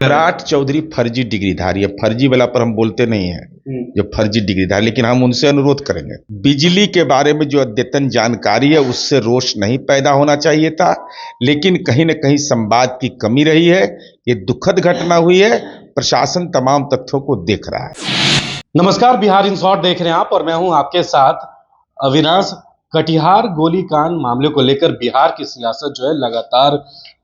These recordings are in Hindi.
सम्राट चौधरी फर्जी डिग्रीधारी है। फर्जी वाला पर हम बोलते नहीं है जो फर्जी डिग्रीधारी, लेकिन हम उनसे अनुरोध करेंगे बिजली के बारे में जो अद्यतन जानकारी है उससे रोष नहीं पैदा होना चाहिए था, लेकिन कहीं न कहीं संवाद की कमी रही है। ये दुखद घटना हुई है, प्रशासन तमाम तथ्यों को देख रहा है। नमस्कार, बिहार इन शॉर्ट देख रहे हैं आप और मैं हूं आपके साथ अविनाश। कटिहार गोलीकांड मामले को लेकर बिहार की सियासत जो है लगातार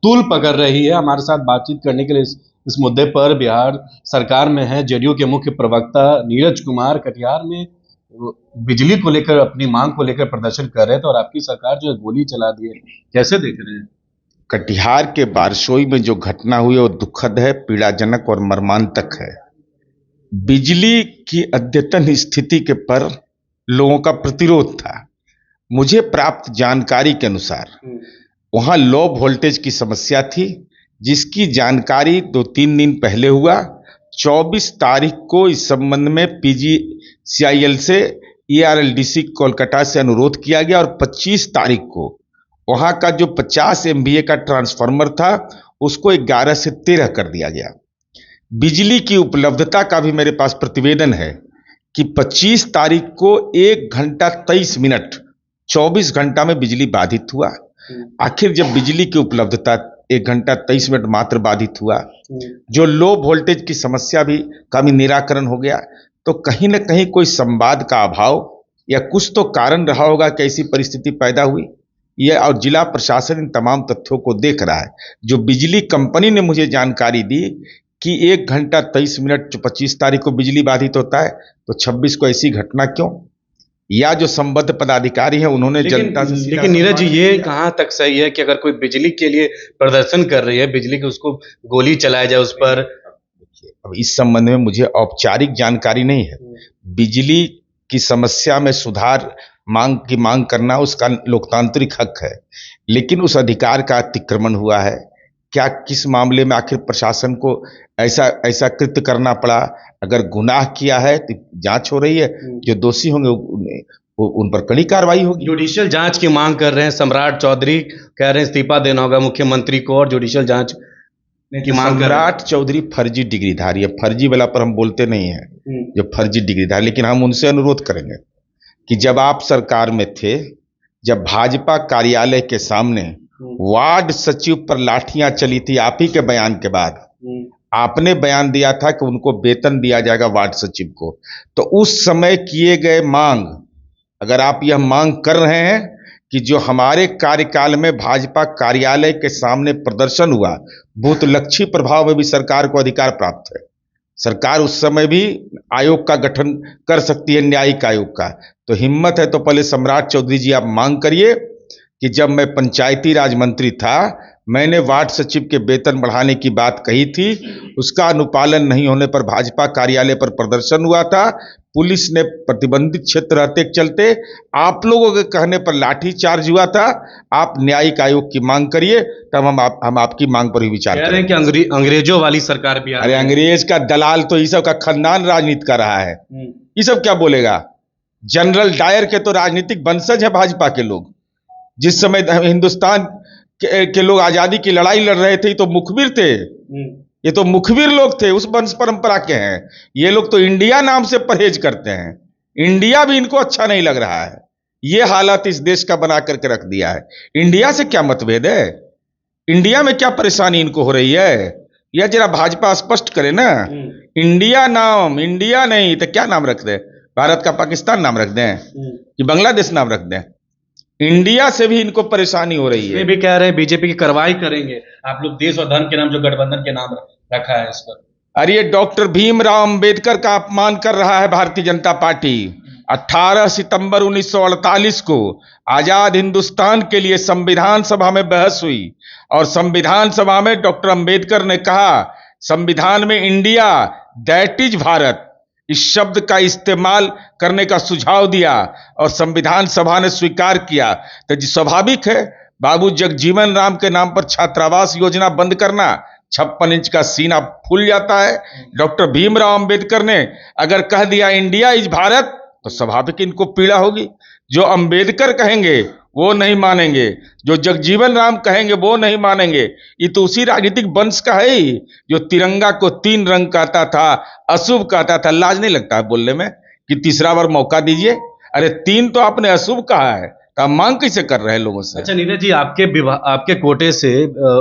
तूल पकड़ रही है। हमारे साथ बातचीत करने के लिए इस मुद्दे पर बिहार सरकार में है जेडीयू के मुख्य प्रवक्ता नीरज कुमार। कटिहार में बिजली को लेकर अपनी मांग को लेकर प्रदर्शन कर रहे थे और आपकी सरकार जो है गोली चला दी है, कैसे देख रहे हैं? कटिहार के बारसोई में जो घटना हुई है वो दुखद है, पीड़ाजनक और मर्मांतक है। बिजली की अद्यतन स्थिति के पर लोगों का प्रतिरोध था। मुझे प्राप्त जानकारी के अनुसार वहां लो वोल्टेज की समस्या थी, जिसकी जानकारी 2-3 दिन पहले हुआ। 24 तारीख को इस संबंध में PGCIL से ERLDC कोलकाता से अनुरोध किया गया और 25 तारीख को वहां का जो 50 MVA का ट्रांसफार्मर था उसको 11 से 13 कर दिया गया। बिजली की उपलब्धता का भी मेरे पास प्रतिवेदन है कि 25 तारीख को 1 घंटा 23 मिनट 24 घंटा में बिजली बाधित हुआ। आखिर जब बिजली की उपलब्धता 1 घंटा 23 मिनट मात्र बाधित हुआ, जो लो वोल्टेज की समस्या का भी निराकरण हो गया, तो कहीं ना कहीं कोई संवाद का अभाव या कुछ तो कारण रहा होगा कि ऐसी परिस्थिति पैदा हुई। यह और जिला प्रशासन इन तमाम तथ्यों को देख रहा है। जो बिजली कंपनी ने मुझे जानकारी दी कि 1 घंटा 23 मिनट 25 तारीख को बिजली बाधित होता है, तो 26 को ऐसी घटना क्यों? या जो संबद्ध पदाधिकारी हैं उन्होंने जनता से लेकिन नीरज जी, ये कहाँ तक सही है कि अगर कोई बिजली के लिए प्रदर्शन कर रही है, बिजली की उसको गोली चलाया जाए उस पर? अब इस संबंध में मुझे औपचारिक जानकारी नहीं है। बिजली की समस्या में सुधार मांग करना उसका लोकतांत्रिक हक है, लेकिन उस अधिकार का अतिक्रमण हुआ है। क्या किस मामले में आखिर प्रशासन को ऐसा कृत्य करना पड़ा? अगर गुनाह किया है तो जांच हो रही है, जो दोषी होंगे उन पर कड़ी कार्रवाई होगी। जुडिशियल जांच की मांग कर रहे हैं सम्राट चौधरी, कह रहे हैं इस्तीफा देना होगा मुख्यमंत्री को और जुडिशियल जांच की मांग कर रहे हैं। सम्राट चौधरी फर्जी डिग्रीधारी है। फर्जी वाला पर हम बोलते नहीं है जो फर्जी डिग्रीधारी, लेकिन हम उनसे अनुरोध करेंगे कि जब आप सरकार में थे, जब भाजपा कार्यालय के सामने वार्ड सचिव पर लाठियां चली थी, आप ही के बयान के बाद आपने बयान दिया था कि उनको वेतन दिया जाएगा वार्ड सचिव को, तो उस समय किए गए मांग, अगर आप यह मांग कर रहे हैं कि जो हमारे कार्यकाल में भाजपा कार्यालय के सामने प्रदर्शन हुआ, बूथलक्षी प्रभाव में भी सरकार को अधिकार प्राप्त है। सरकार उस समय भी आयोग का गठन कर सकती है, न्यायिक आयोग का। तो हिम्मत है तो पहले सम्राट चौधरी जी आप मांग करिए कि जब मैं पंचायती राज मंत्री था, मैंने वार्ड सचिव के वेतन बढ़ाने की बात कही थी, उसका अनुपालन नहीं होने पर भाजपा कार्यालय पर प्रदर्शन हुआ था। पुलिस ने प्रतिबंधित क्षेत्र रहते चलते आप लोगों के कहने पर लाठी चार्ज हुआ था। आप न्यायिक आयोग की मांग करिए, तब हम आपकी मांग पर ही विचार कह रहे हैं कि अंग्रेजों वाली सरकार भी। अरे अंग्रेज का दलाल तो ये सब का खानदान राजनीति कर रहा है, ये सब क्या बोलेगा? जनरल डायर के तो राजनीतिक वंशज है भाजपा के लोग। जिस समय हिंदुस्तान के लोग आजादी की लड़ाई लड़ रहे थे, तो मुखबिर थे, ये तो मुखबिर लोग थे, उस वंश परंपरा के हैं। ये लोग तो इंडिया नाम से परहेज करते हैं, इंडिया भी इनको अच्छा नहीं लग रहा है। ये हालत इस देश का बना करके रख दिया है। इंडिया से क्या मतभेद है? इंडिया में क्या परेशानी इनको हो रही है? यह जरा भाजपा स्पष्ट करे ना। इंडिया नाम, इंडिया नहीं तो क्या नाम रख दे? भारत का पाकिस्तान नाम रख दें कि बांग्लादेश नाम रख दें? इंडिया से भी इनको परेशानी हो रही है। ये भी कह रहे हैं बीजेपी की कार्रवाई करेंगे। आप लोग देश और धर्म के नाम जो गठबंधन के नाम रखा है इस पर। अरे डॉक्टर भीमराव अंबेडकर का अपमान कर रहा है भारतीय जनता पार्टी। 18 सितंबर 1948 को आजाद हिंदुस्तान के लिए संविधान सभा में बहस हुई और संविधान सभा में डॉक्टर अंबेडकर ने कहा, संविधान में इंडिया दैट इज भारत इस शब्द का इस्तेमाल करने का सुझाव दिया और संविधान सभा ने स्वीकार किया। तो जी स्वाभाविक है, बाबू जगजीवन राम के नाम पर छात्रावास योजना बंद करना, 56 इंच का सीना फूल जाता है। डॉक्टर भीमराव अंबेडकर ने अगर कह दिया इंडिया इज भारत, तो स्वाभाविक इनको पीड़ा होगी। जो अंबेडकर कहेंगे वो नहीं मानेंगे, जो जगजीवन राम कहेंगे वो नहीं मानेंगे। ये तो उसी राजनीतिक वंश का है ही, जो तिरंगा को 3 रंग कहता था, अशुभ कहता था। लाज नहीं लगता है बोलने में कि तीसरा बार मौका दीजिए? अरे 3 तो आपने अशुभ कहा है, तो आप मांग कैसे कर रहे हैं लोगों से? अच्छा नीरज जी, आपके कोटे से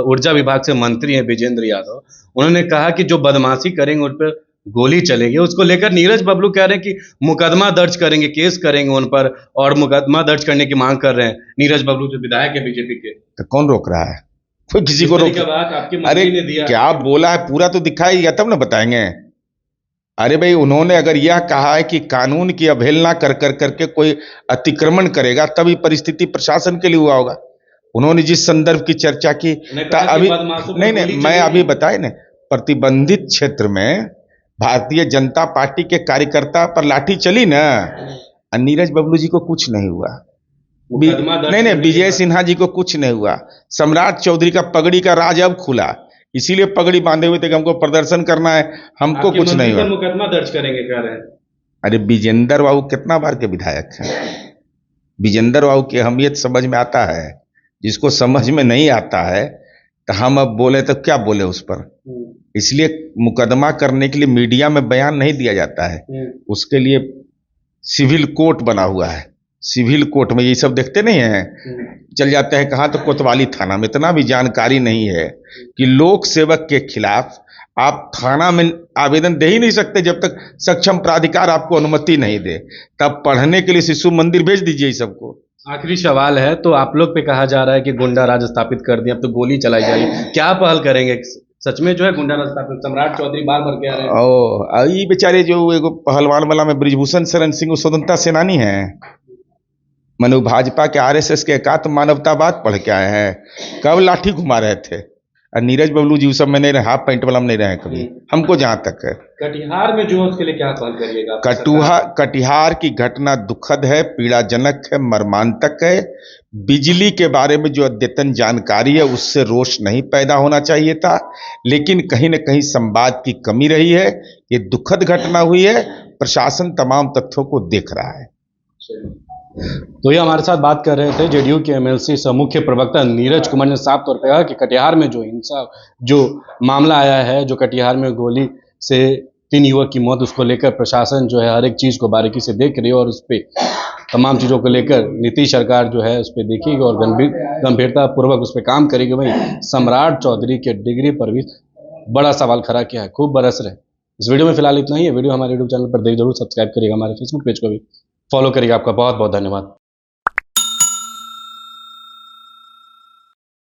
ऊर्जा विभाग से मंत्री हैं विजेंद्र यादव, उन्होंने कहा कि जो बदमाशी करेंगे उन पर गोली चलेगी। उसको लेकर नीरज बबलू कह रहे हैं कि मुकदमा दर्ज करेंगे, केस करेंगे उन पर, और मुकदमा दर्ज करने की मांग कर रहे हैं नीरज बबलू जो विधायक है बीजेपी के। तो कौन रोक रहा है? कोई किसी इस को तरह रोक? का बात आपके अरे मंत्री ने दिया। क्या बोला है पूरा तो दिखाइएगा तब ना बताएंगे। अरे भाई, उन्होंने अगर यह कहा है कि कानून की अवहेलना कर कर करके कोई अतिक्रमण करेगा, तभी परिस्थिति प्रशासन के लिए हुआ होगा। उन्होंने जिस संदर्भ की चर्चा की, उन्होंने कहा कि अभी बदमाशों पर नहीं गोली नहीं, मैं चलेगी। अभी बताए ना, प्रतिबंधित क्षेत्र में भारतीय जनता पार्टी के कार्यकर्ता पर लाठी चली ना, और नीरज बबलू जी को कुछ नहीं हुआ। मुकदमा दर्ज नहीं नहीं, करने के विजय बाद- सिन्हा जी को कुछ नहीं हुआ। सम्राट चौधरी का पगड़ी का राज अब खुला, इसीलिए पगड़ी बांधे हुए थे कि हमको प्रदर्शन करना है, हमको आपके कुछ मंत्री नहीं हुआ। पर मुकदमा दर्ज करेंगे कह रहे हैं। अरे विजेंद्र बाबू कितना बार के विधायक हैं? विजेंद्र बाबू की अहमियत समझ में आता है? जिसको समझ में नहीं आता है तो हम अब बोले तो क्या बोले उस पर। इसलिए मुकदमा करने के लिए मीडिया में बयान नहीं दिया जाता है, उसके लिए सिविल कोर्ट बना हुआ है। सिविल कोर्ट में ये सब देखते नहीं हैं, चल जाते हैं कहाँ, तो कोतवाली थाना में। इतना भी जानकारी नहीं है कि लोक सेवक के खिलाफ आप थाना में आवेदन दे ही नहीं सकते जब तक सक्षम प्राधिकार आपको अनुमति नहीं दे। तब पढ़ने के लिए शिशु मंदिर भेज दीजिए इस सबको। आखिरी सवाल है, तो आप लोग पे कहा जा रहा है कि गुंडा राज स्थापित कर दिया, अब तो गोली चलाई जा रही है, क्या पहल करेंगे? सच में जो है गुंडा राज स्थापित? सम्राट चौधरी बार बार कह रहे हैं। ये बेचारे जो एगो पहलवान वाला में ब्रिजभूषण शरण सिंह स्वतंत्रता सेनानी हैं, मनु भाजपा के आरएसएस के एकात्म मानवतावाद पढ़ के आए हैं। कब लाठी घुमा रहे थे? और नीरज बबलू जी उस सब में नहीं रहे, हाफ पैंट वाला में नहीं रहे कभी, हमको जहां तक है। कटिहार में जो है उसके लिए क्या पहल करिएगा? कटिहार की घटना दुखद है, पीड़ाजनक है, मर्मांतक है। बिजली के बारे में जो अद्यतन जानकारी है उससे रोष नहीं पैदा होना चाहिए था, लेकिन कहीं न कहीं संवाद की कमी रही है। ये दुखद घटना हुई है, प्रशासन तमाम तथ्यों को देख रहा है। तो ये हमारे साथ बात कर रहे थे जेडीयू के एमएलसी सह मुख्य प्रवक्ता नीरज कुमार ने साफ तौर पर कहा कि कटिहार में जो हिंसा जो मामला आया है, जो कटिहार में गोली से 3 युवक की मौत, उसको लेकर प्रशासन जो है हर एक चीज़ को बारीकी से देख रही है, और उस पर तमाम चीज़ों को लेकर नीतीश सरकार जो है उस पर देखेगी और गंभीरता पूर्वक उस पर काम करेगी। वहीं सम्राट चौधरी के डिग्री पर भी बड़ा सवाल खड़ा किया है, खूब बरस रहे। इस वीडियो में फिलहाल इतना ही है। वीडियो हमारे यूट्यूब चैनल पर देख जरूर सब्सक्राइब करिएगा, हमारे फेसबुक पेज को भी फॉलो करिएगा। आपका बहुत बहुत धन्यवाद।